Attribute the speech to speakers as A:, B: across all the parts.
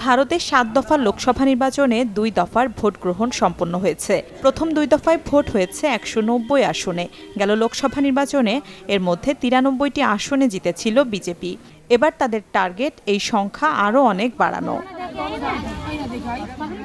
A: ভারতের 7 দফা লোকসভা নির্বাচনে 2 দফার ভোট গ্রহণ সম্পন্ন হয়েছে। প্রথম 2 দফায় ভোট হয়েছে 190 আসনে। গেল লোকসভা নির্বাচনে এর মধ্যে 93টি আসনে জিতেছিল বিজেপি। এবার তাদের টার্গেট এই সংখ্যা আরও অনেক বাড়ানো।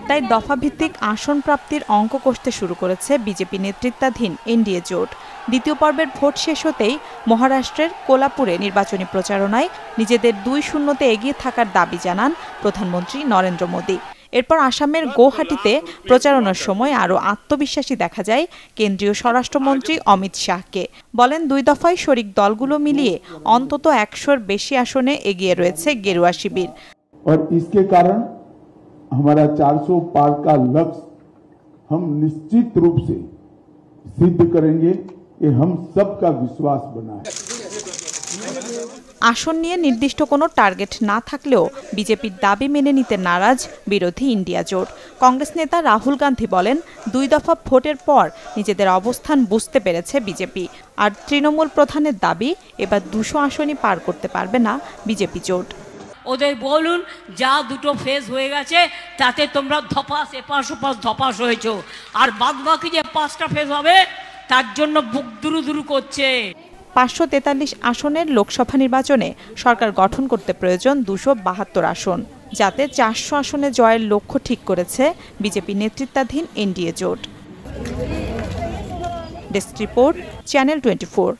A: তাই দফাভিত্তিক আসন প্রাপ্তির অঙ্ক কষতে শুরু করেছে বিজেপি নেতৃত্বাধীন এনডিএ জোট। দ্বিতীয় পর্বের ভোট শেষ হতেই মহারাষ্ট্রের কোলাপুরে নির্বাচনী প্রচারণায় নিজেদের 2-0-তে এগিয়ে থাকার দাবি জানান প্রধানমন্ত্রী নরেন্দ্র মোদী। এরপর আসামের গৌহাটিতে প্রচারণার সময় আরও আত্মবিশ্বাসী দেখা যায় কেন্দ্রীয় স্বরাষ্ট্রমন্ত্রী অমিত শাহকে। বলেন 2 দফায় শরিক দলগুলো মিলিয়ে অন্তত 100-র বেশি আসনে এগিয়ে রয়েছে গেরুয়া শিবির।
B: हमारा 400 पार का लक्ष्य हम निश्चित रूप से सिद्ध करेंगे कि हम सबका विश्वास बना है।
A: আসন নিয়ে নির্দিষ্ট কোনো টার্গেট না থাকলেও বিজেপির দাবি মেনে নিতে নারাজ বিরোধী ইন্ডিয়া জোট। কংগ্রেস নেতা রাহুল গান্ধী বলেন 2 দফা ভোটের পর নিজেদের অবস্থান বুঝতে পেরেছে বিজেপি। আর তৃণমূল প্রধানের দাবি এবার 200 আসনই পার করতে পারবে না বিজেপি জোট।
C: ওদের বলুন যা দুটো ফেজ হয়ে গেছে তাতে তোমরা ধপাস এপাশ ওপাশ ধপাস হয়েছো, আর বাদ বাকি যে 5টা ফেজ হবে তার জন্য বুক দুরু করছে।
A: 543 আসনের লোকসভা নির্বাচনে সরকার গঠন করতে প্রয়োজন 272 আসন, যাতে 400 আসনে জয়ের লক্ষ্য ঠিক করেছে বিজেপি নেতৃত্বাধীন এনডিএ জোট। Desk report, channel 24।